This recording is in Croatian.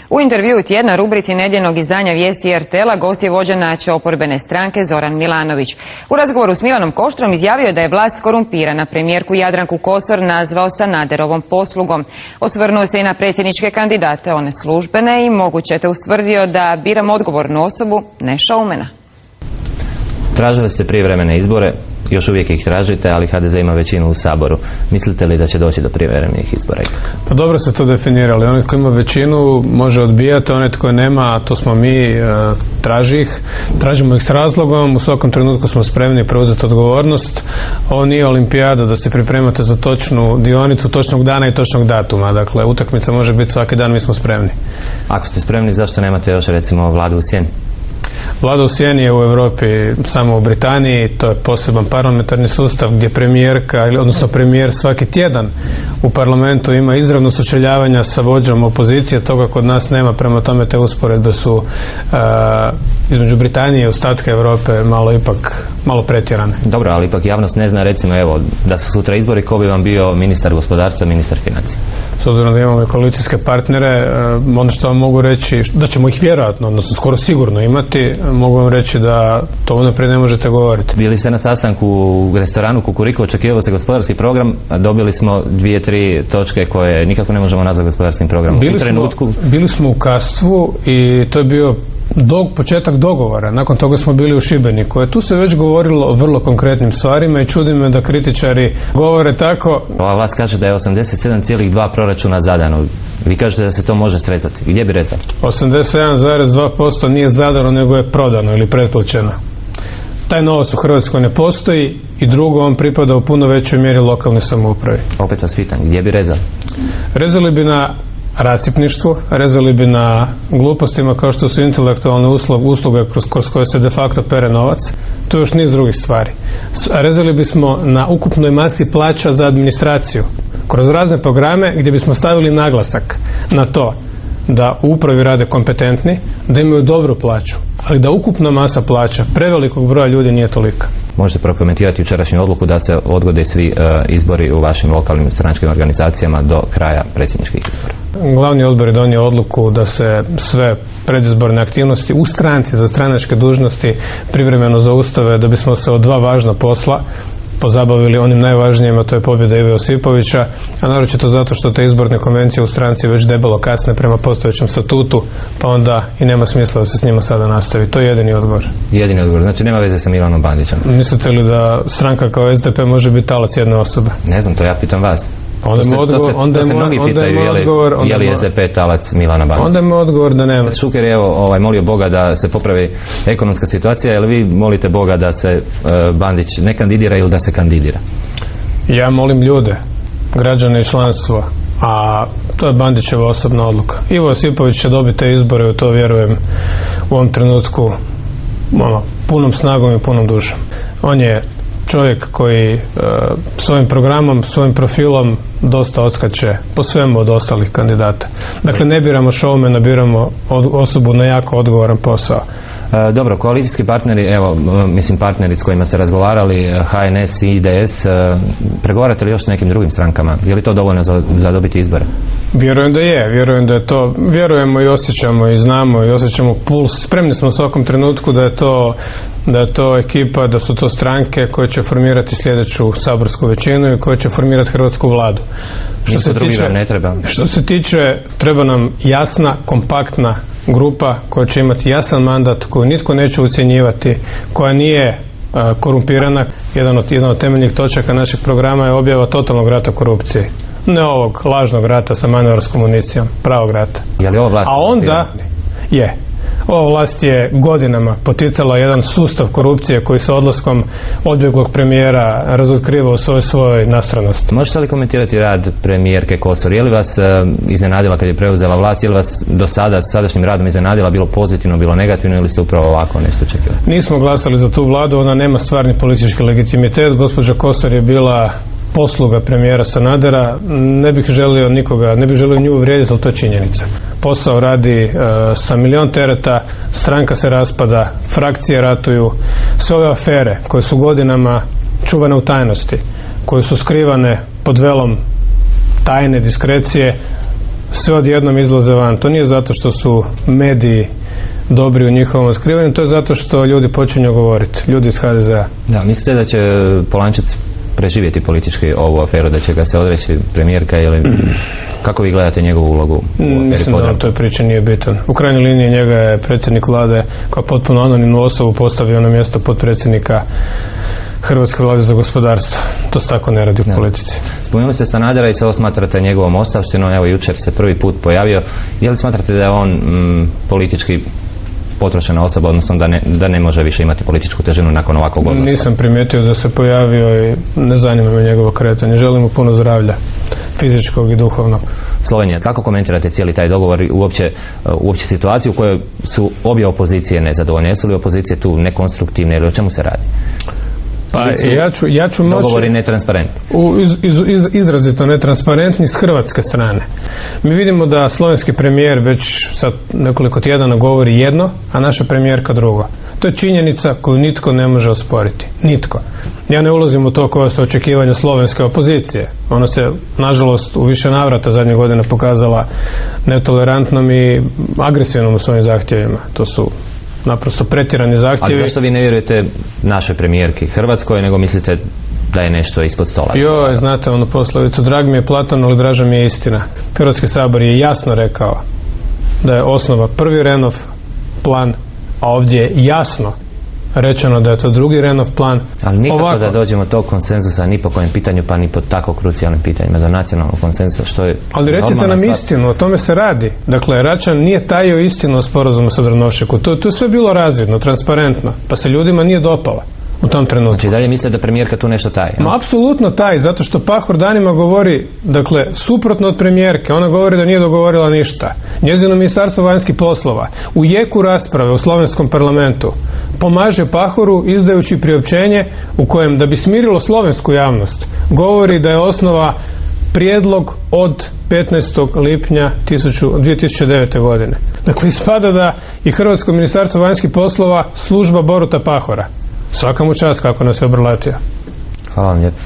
U intervjuu tjedna rubrici nedjeljnog izdanja Vijesti RTL-a gost je vođa naše oporbene stranke Zoran Milanović. U razgovoru s Milanom Koštrom izjavio je da je vlast korumpirana. Premijerku Jadranku Kosor nazvao Sanaderovom poslugom. Osvrnuo se i na predsjedničke kandidate, one službene, i moguće te ustvrdio da biram odgovornu osobu, ne šoumena. Tražili ste prijevremene izbore, još uvijek ih tražite, ali HDZ ima većinu u Saboru. Mislite li da će doći do prijevremenih izbora? Pa dobro ste to definirali. Onaj tko ima većinu može odbijati, onaj tko nema, a to smo mi, traži ih. Tražimo ih s razlogom, u svakom trenutku smo spremni preuzeti odgovornost. Ovo nije olimpijada da se pripremate za točnu dionicu, točnog dana i točnog datuma. Dakle, utakmica može biti svaki dan, mi smo spremni. Ako ste spremni, zašto nemate još recimo vladu u sjeni? Vlada u sjeni je u Europi samo u Britaniji, to je poseban parlamentarni sustav gdje premijerka, odnosno premijer svaki tjedan u parlamentu ima izravno sučeljavanja sa vođom opozicije, toga kod nas nema, prema tome te usporedbe su između Britanije i ostatka Europe malo pretjerane. Dobro, ali ipak javnost ne zna, recimo evo, da su sutra izbori, ko bi vam bio ministar gospodarstva, ministar financija? S obzirom da imamo i koalicijske partnere, ono što vam mogu reći, da ćemo ih vjerojatno, odnosno skoro sigurno imati, mogu vam reći da to unaprijed ne možete govoriti. Bili ste na sastanku u restoranu Kukuriku, očekivao se gospodarski program, a dobili smo 2-3 točke koje nikako ne možemo nazvati gospodarskim programom. Bili smo u Kastvu i to je bio početak dogovora. Nakon toga smo bili u Šibeniku. Tu se već govorilo o vrlo konkretnim stvarima i čudi me da kritičari govore tako. Ova vlast kaže da je 87,2 proračuna zadano. Vi kažete da se to može srezati. Gdje bi rezali? 87,2% nije zadano, nego je prodano ili pretplaćeno. Taj novac u Hrvatskoj ne postoji i drugo, on pripada u puno većoj mjeri lokalnoj samoupravi. Opet vas pitam, gdje bi rezali? Rezali bi na rasipništvu, rezali bi na glupostima kao što su intelektualne usluge kroz koje se de facto pere novac. To je još niz drugih stvari. Rezali bismo na ukupnoj masi plaća za administraciju kroz razne programe gdje bismo stavili naglasak na to da u upravi rade kompetentni, da imaju dobru plaću, ali da ukupna masa plaća prevelikog broja ljudi nije tolika. Možete prokomentirati jučerašnju odluku da se odgode svi izbori u vašim lokalnim stranačkim organizacijama do kraja predsjedničkih izbora? Glavni odbor je donio odluku da se sve predizborne aktivnosti u stranci za stranačke dužnosti privremeno zaustave, da bismo se od dva važna posla pozabavili onim najvažnijima, to je pobjeda Ive Josipovića, a naročito zato što te izborne konvencije u stranci već debelo kasne prema postojećem statutu, pa onda i nema smisla da se s njima sada nastavi. To je jedini odgovor. Jedini odgovor, znači nema veze sa Milanom Bandićem. Mislite li da stranka kao SDP može biti talac jedne osobe? Ne znam, to ja pitam vas. Onda se mnogi pitaju je li SDP talac Milana Bandića. Onda je odgovor da nema. Šuker je molio Boga da se popravi ekonomska situacija, ili vi molite Boga da se Bandić ne kandidira ili da se kandidira? Ja molim ljude, građane i članstvo, a to je Bandićeva osobna odluka. Ivo Josipović će dobiti te izbore, u to vjerujem u ovom trenutku punom snagom i punom dušom. On je čovjek koji svojim programom, svojim profilom dosta odskače po svemu od ostalih kandidata. Dakle, ne biramo showmana, biramo osobu na jako odgovoran posao. Dobro, koalicijski partneri, partneri s kojima ste razgovarali, HNS i IDS, pregovarate li još s nekim drugim strankama? Je li to dovoljno za dobiti izbore? Vjerujem da je, vjerujemo i osjećamo i znamo i osjećamo puls. Spremni smo u svakom trenutku da je to ekipa, da su to stranke koje će formirati sljedeću saborsku većinu i koje će formirati hrvatsku vladu. Što se tiče, treba nam jasna, kompaktna grupa koja će imati jasan mandat, koju nitko neće ucjenjivati, koja nije korumpirana. Jedan od temeljnih točaka našeg programa je objava totalnog rata korupciji. Ne ovog lažnog rata sa manevarskom municijom, pravog rata. Je li ova vlast? A onda je. Ova vlast je godinama poticala jedan sustav korupcije koji se odlaskom odbjeglog premijera razotkriva u svojoj nastranosti. Možete li komentirati rad premijerke Kosor? Je li vas iznenadila kad je preuzela vlast? Je li vas do sada sadašnjim radom iznenadila, bilo pozitivno, bilo negativno, ili ste upravo ovako nešto očekivali? Nismo glasali za tu vladu, ona nema stvarni politički legitimitet. Gospođa Kosor je bila posluga premijera Sanadera. Ne bih želio nju uvrijediti, ali to je činjenica. Posao radi sa milion tereta, stranka se raspada, frakcije ratuju, sve ove afere koje su godinama čuvane u tajnosti, koje su skrivane pod velom tajne diskrecije, sve odjednom izlaze van. To nije zato što su mediji dobri u njihovom otkrivanju, to je zato što ljudi počinju govoriti, ljudi iz HDZ-a. Da, mislite da će Polančec preživjeti politički ovu aferu, da će ga se odreći premijerka ili kako vi gledate njegovu ulogu u aferi Mislim da Podravka? toj priči nije bitan. U krajnjoj liniji njega je predsjednik vlade kao potpuno anonimnu osobu postavio na mjesto potpredsjednika Hrvatske vlade za gospodarstvo. To se tako ne radi u politici. Spomenuli ste Sanadera i sve ovo smatrate njegovom ostavštinom, evo jučer se prvi put pojavio. Je li smatrate da je on politički potrošena osoba, odnosno da ne može više imati političku težinu nakon ovakvog odlaska? Nisam primijetio da se pojavio i ne zanima me njegovo kretanje. Želim mu puno zdravlja, fizičkog i duhovnog. Slovenija, kako komentirate cijeli taj dogovor i uopće situaciju u kojoj su obje opozicije nezadovoljne? Jesu li opozicije tu nekonstruktivne ili o čemu se radi? Pa ja ću moći... Dogovori netransparentni. Izrazito netransparentni s hrvatske strane. Mi vidimo da slovenski premijer već sad nekoliko tjedana govori jedno, a naša premijerka drugo. To je činjenica koju nitko ne može osporiti. Nitko. Ja ne ulazim u to koja su očekivanja slovenske opozicije. Ona se, nažalost, u više navrata zadnje godine pokazala netolerantnom i agresivnom u svojim zahtjevima. To su naprosto pretjerani zahtjevi. Ali zašto vi ne vjerujete našoj premijerki Hrvatskoj, nego mislite da je nešto ispod stola? Joj, znate onu poslovicu, drag mi je Platon, ali draža mi je istina. Hrvatski sabor je jasno rekao da je osnova prvi Rehnov plan, a ovdje je jasno rečeno da je to drugi Rehnov plan. Ali nikako da dođemo do tog konsenzusa ni po kojem pitanju, pa ni po tako krucijalnim pitanjima, do nacionalnog konsenzusa, što je... Ali recite nam istinu, o tome se radi. Dakle, Račan nije tajio istinu o sporazumu sa Drnovšeku. To je sve bilo razvidno, transparentno, pa se ljudima nije dopala u tom trenutku. Znači dalje mislite da premijerka tu nešto taji? Ma apsolutno taji, zato što Pahor danima govori, dakle, suprotno od premijerke. Ona govori da nije dogovorila ništa. Njezino ministarstvo vanjskih poslova u jeku rasprave u slovenskom parlamentu pomaže Pahoru izdajući priopćenje u kojem, da bi smirilo slovensku javnost, govori da je osnova prijedlog od 15. lipnja 2009. godine. Dakle, ispada da i Hrvatsko ministarstvo vanjskih poslova služba Boruta Pahora. Svaka mu čast kako nas je obrlatio. Hvala vam lijepo.